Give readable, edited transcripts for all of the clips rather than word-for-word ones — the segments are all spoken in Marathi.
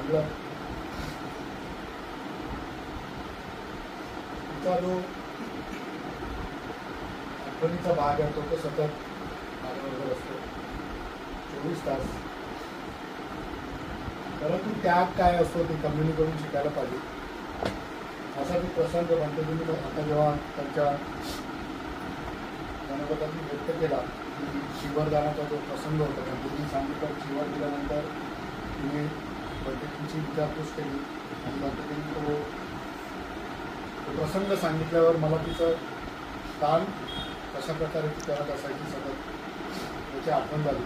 चांगलं तिचा जो आठवणीचा भाग आहे तो सतत माझ्याबरोबर असतो 24 तास. परंतु त्यात काय असतो ते कम्युनिकडून शिकायला पाहिजे. असा मी प्रसंग गणपतींनी आता जेव्हा त्यांच्या गणपतींनी व्यक्त केला की शिवरदानाचा जो प्रसंग होता गणपतींनी सांगितलं शिवर दिल्यानंतर तिने गणपतींची विचारपूस केली आणि गणपतींनी तो प्रसंग सांगितल्यावर मला तिचं दान कशा प्रकारे ती करत असायची सतत त्याची आठवण झाली.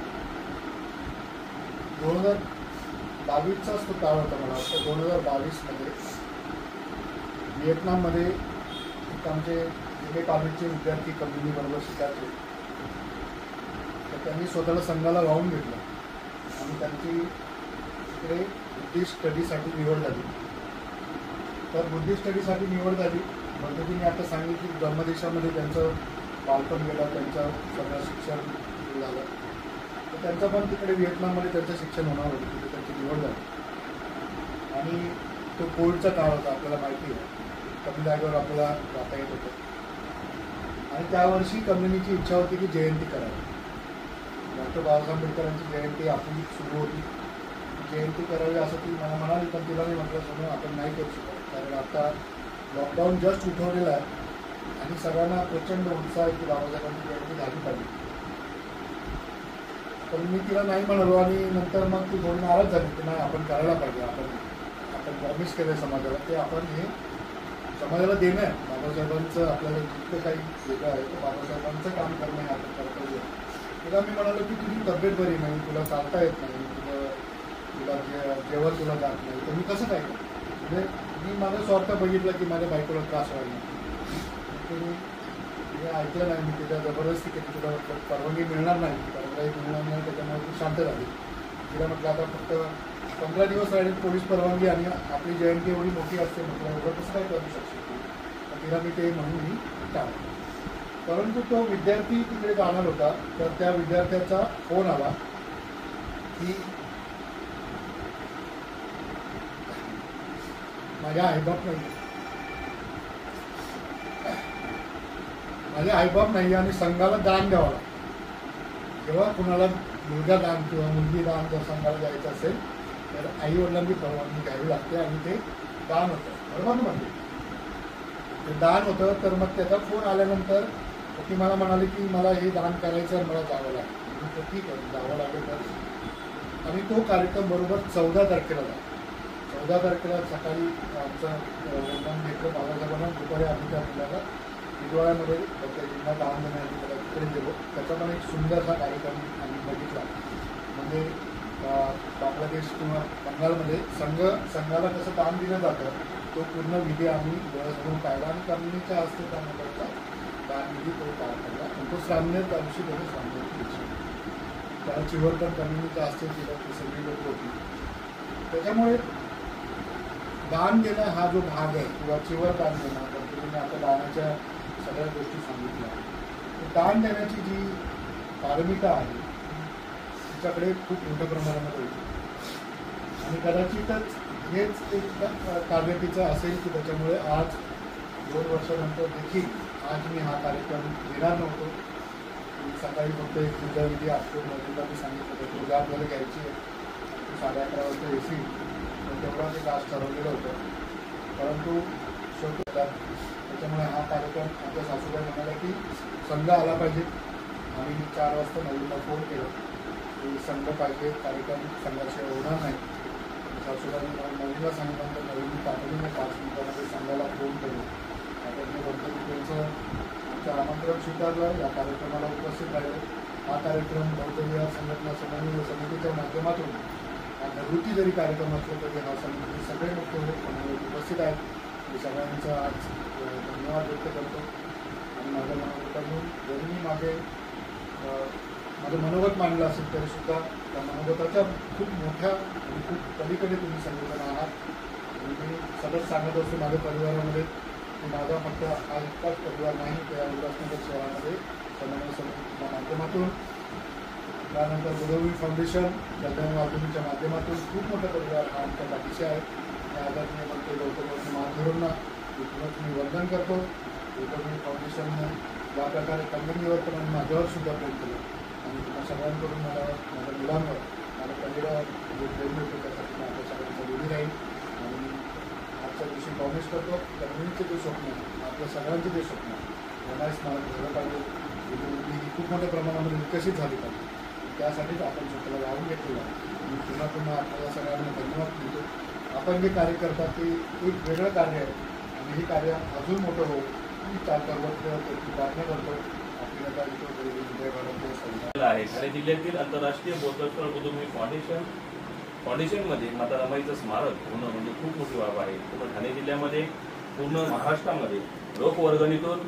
2022चाच तो काळ होता मला वाटतं. 2022मध्ये व्हिएतनाममध्ये एक आमचे एम ए कॉलेजचे विद्यार्थी कम्युनिबरोबर शिकायचे तर त्यांनी स्वतःला संघाला वाहून घेतलं आणि त्यांची तिकडे बुद्धिस्ट स्टडीसाठी निवड झाली. तर बुद्धिस्ट स्टडीसाठी निवड झाली. पद्धतीने आता सांगितली की ब्रह्मदेशामध्ये त्यांचं बालपण गेलं, त्यांचं सगळं शिक्षण झालं तर त्यांचं पण तिकडे व्हिएतनाममध्ये त्यांचं शिक्षण होणार होतं. तिथे त्यांची निवड झाली आणि तो कोविडचा काळ होता आपल्याला माहिती आहे. कमी जागेवर आपल्याला जाता येत होतं आणि त्यावर्षी कम्युनिटीची इच्छा होती की जयंती करावी. डॉक्टर बाबासाहेब आंबेडकरांची जयंती आपली सुरू होती. जयंती करावी असं ती मला म्हणाली पण तिला नाही म्हटलं समोर आपण नाही करू शकत कारण आता लॉकडाऊन जस्ट उठवलेला आहे आणि सगळ्यांना प्रचंड उत्साह आहे की बाबासाहेबांची जयंती झाली पाहिजे. पण मी तिला नाही म्हणालो आणि नंतर मग ती थोडी नाराज झाली की नाही आपण करायला पाहिजे. आपण प्रॉमिस केलं समाजाला ते आपण हे समाजाला देणं आहे. बाबासाहेबांचं आपल्याला जितकं काही वेगळं आहे तर बाबासाहेबांचं काम करणं हे आपण कर्तव्य. तिला मी म्हणालो की तुझी तब्येत बरी नाही, तुला चालता येत नाही, तुला जेवण तुला जात नाही तर मी कसं काय म्हणजे मी माझा स्वार्थ बघितला की माझ्या बायकोला त्रास व्हायला. मी ऐकलं नाही. मी तिला जबरदस्ती केली. तुला म्हटलं परवानगी मिळणार नाही, परवानगी मिळणार नाही त्याच्यामुळे ती शांत झाली. तिला म्हटलं आता फक्त 15 दिवस राहिले पोलीस परवानगी आणि आपली जयंती एवढी मोठी असते म्हटलं एवढं कसं काय करू शकतो तर तिला मी ते म्हणून मी टाळलं. परंतु तो विद्यार्थी तिकडे जाणार होता तर त्या विद्यार्थ्याचा फोन आला की माझ्या आईबाप नाही, माझे आईबाप नाही आणि संघाला दान द्यावं लागतं. जेव्हा कुणाला मुलगा दान किंवा मुलगी दान जर संघाला द्यायचं असेल तर आईवडिलांनी परवानगी घ्यावी लागते आणि ते दान होतं. बरोबर म्हणजे ते दान होतं. तर मग त्याचा फोन आल्यानंतर ती मला म्हणाली की मला हे दान करायचं आहे मला जावं लागेल. तर ठीक आहे जावं लागेल तर आणि तो कार्यक्रम बरोबर 14 तारखेला झाला. 14 तारखेला सकाळी आमचं घेतलं बाबासाहेबांना दुपारी आम्ही त्या मुलाला हिवाळ्यामध्ये जिल्हा दान देण्यासाठी त्याला तिकडे गेलो. त्याचा पण एक सुंदरसा कार्यक्रम आम्ही बघितला. म्हणजे बांगलादेश किंवा बंगालमध्ये संघाला कसं दान दिलं जातं तो पूर्ण विधी आम्ही डोळ्यासमोर पाहिला आणि कम्युनिटीच्या हस्ते त्या मुलाचा दान विधी तो पार पडला. आणि तो श्रामनेर त्या दिवशी त्याने श्रामनेरची दिवशी त्याला चिवरकर कम्युनिटीच्या हस्ते दिलं ती सगळी लोक होती. त्याच्यामुळे दान देणं हा जो भाग आहे किंवा चिवर दान देणं पद्धतीने आता दानाच्या सगळ्या गोष्टी सांगितल्या. दान देण्याची जी पारमिता आहे तिच्याकडे खूप मोठ्या प्रमाणात होती आणि कदाचितच हेच एक कार्य तिचं असेल की त्याच्यामुळे आज 2 वर्षानंतर देखील आज मी हा कार्यक्रम घेणार नव्हतो. सकाळी फक्त एक पूजाविधी असतो नदीला मी सांगितलं होतं पूजा आपल्याला घ्यायची आहे 11:30 वाजता येशील पण तेवढा ते आज ठरवलेलं होतं. परंतु शेवटी त्याच्यामुळे हा कार्यक्रम आमच्या सासूबाई म्हणाला की संघ आला पाहिजे. आम्ही 4 वाजता नवीनला फोन केलं की संघ पाहिजे कार्यक्रम संघाशिवाय होणार नाही. सासूबाई नवीनला सांगितल्यानंतर नवीन तातडीने 5 मिनिटांमध्ये संघाला फोन केलं. आपण गणपती त्यांचं आमचं आमंत्रण स्वीकारलं. या कार्यक्रमाला उपस्थित राहिले. हा कार्यक्रम बौद्ध विहार संघटना समन्वय समितीच्या माध्यमातून हा घरगुती जरी कार्यक्रम असला तरी हा समिती सगळे मुख्य उपस्थित आहेत. मी सगळ्यांचा आज धन्यवाद व्यक्त करतो आणि माझ्या मनोगतातून जरी मी माझं मनोगत मांडलं असेल तरीसुद्धा त्या मनोगताच्या खूप मोठ्या आणि खूप पलीकडे तुम्ही सगळेजण आहात. मी सतत सांगत असतो माझ्या परिवारामध्ये की माझा फक्त हा इतकाच परिवार नाही त्या उल्हासनगर शहरामध्ये समन्वय समितीच्या माध्यमातून त्यानंतर गोदावरी फाउंडेशन कल्याण वाघिणीच्या माध्यमातून खूप मोठा परिवार हा आमच्या पाठीशी आहे. त्या आदरणीय मंत्री गौतम महाधुरांना इथूनच मी वंदन करतो. गोदावरी फाउंडेशनने ज्या प्रकारे कम्युनिटीवर पण आणि माझ्यावर सुद्धा प्रेम केलं आणि तुम्हा सगळ्यांकडून मला माझ्या मुलांवर मला पहिला जे प्रेम मिळतो त्यासाठी मी आपल्या सगळ्यांचा ऋणी राहील. आणि आजच्या दिवशी प्रॉमिस करतो कम्युनिटीचे जे स्वप्न आपल्या सगळ्यांचे जे स्वप्न यांना स्मारक झालं पाहिजे. ही खूप मोठ्या प्रमाणामध्ये विकसित झाली पाहिजे. त्यासाठीच आपण स्वतःला लावून घेतलेलं आहे. मी पुन्हा पुन्हा आपल्याला सगळ्यांना धन्यवाद देतो. आपण जे कार्य करता ते एक वेगळं कार्य आहे आणि हे कार्य अजून मोठं होऊ मी त्याची प्रार्थना करतो. आपल्याला विजय भारत आहे. ठाणे जिल्ह्यातील आंतरराष्ट्रीय बौद्धस्थळ गोदावरी फाउंडेशनमध्ये माता रमाईचं स्मारक होणं म्हणजे खूप मोठी बाब आहे. पूर्ण ठाणे जिल्ह्यामध्ये पूर्ण महाराष्ट्रामध्ये रोख वर्गणीतून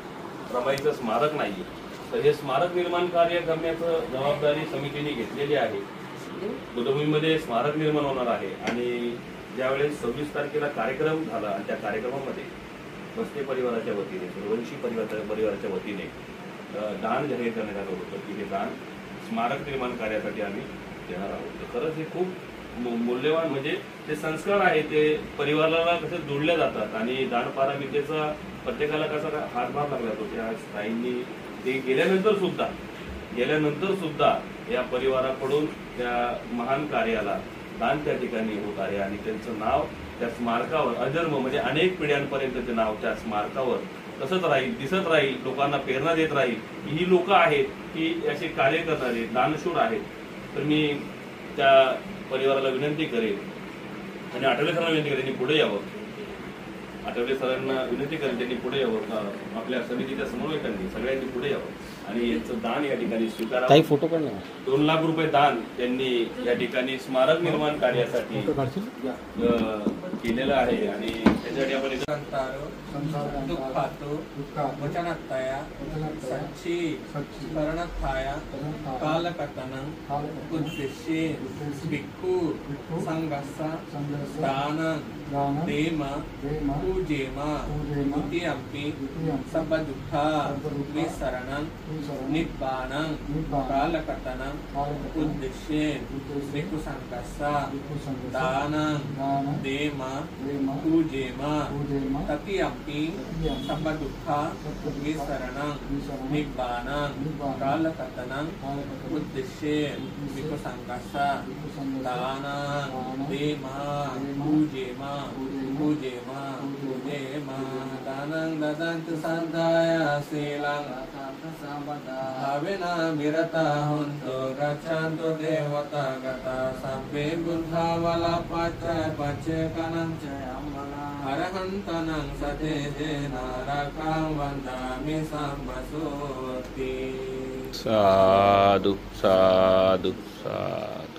रमाईचं स्मारक नाही. तर हे स्मारक निर्माण कार्य करण्याचं जबाबदारी समितीने घेतलेली आहे. गोदावरीमध्ये स्मारक निर्माण होणार आहे आणि ज्यावेळेस 26 तारखेला कार्यक्रम झाला आणि त्या कार्यक्रमामध्ये बस्ते परिवाराच्या वतीने सर्वंशी परिवाराच्या वतीने दान जाहीर करण्यात आलं होतं की हे दान स्मारक निर्माण कार्यासाठी आम्ही देणार आहोत. तर खरंच हे खूप मूल्यवान म्हणजे ते संस्कार आहे ते परिवाराला कसे जोडले जातात आणि दानपारमितेचा प्रत्येकाला कसा हातभार लागला तो त्या ताईंनी ते गेल्यानंतर सुद्धा या परिवाराकडून त्या महान कार्याला दान त्या ठिकाणी होत आहे आणि त्यांचं नाव त्या स्मारकावर अजन्म म्हणजे अनेक पिढ्यांपर्यंत ते नाव त्या स्मारकावर तसंच राहील, दिसत राहील, लोकांना प्रेरणा देत राहील. ही लोक आहेत की असे कार्य करणारे दानशूर आहेत. तर मी त्या परिवाराला विनंती करेन आणि आठवले सरांना विनंती करेन त्यांनी पुढे यावं. आठवले सरांना विनंती करेन त्यांनी पुढे यावं. आपल्या समितीच्या समन्वयकांनी सगळ्यांनी पुढे यावं आणि याचं दान या ठिकाणी स्वीकारावं. फोटो 2 लाख रुपये दान त्यांनी या ठिकाणी स्मारक निर्माण कार्यासाठी केलेलं आहे आणि त्यासाठी आपण दुःखातो वचनत्तया सच्ची करणत्थाया कालकथनं उद्देश्ये भिक्खू संघस्सा दानं देम पूजेम द्वितीयम्पि सर्वदुःखा विसरणं निब्बानं कालकथनं उद्देश्ये भिक्खू संघस्सा दानं देम पूजेम ततियम्पि सर्वदुःखा विसरणं निब्बानं कालकथनं उद्देश्ये भिक्खू संघस्सा दानं देम पूजेम दानं ददन्तु सदाय शीलं भावेन विरता हन्तु गच्छन्तु देवता गता सब्बे बुद्धा वलपच्चेकनं अरहन्तनं सतेजेन रकां वन्दामि सम्मसूर्ति. साधु साधु साधु.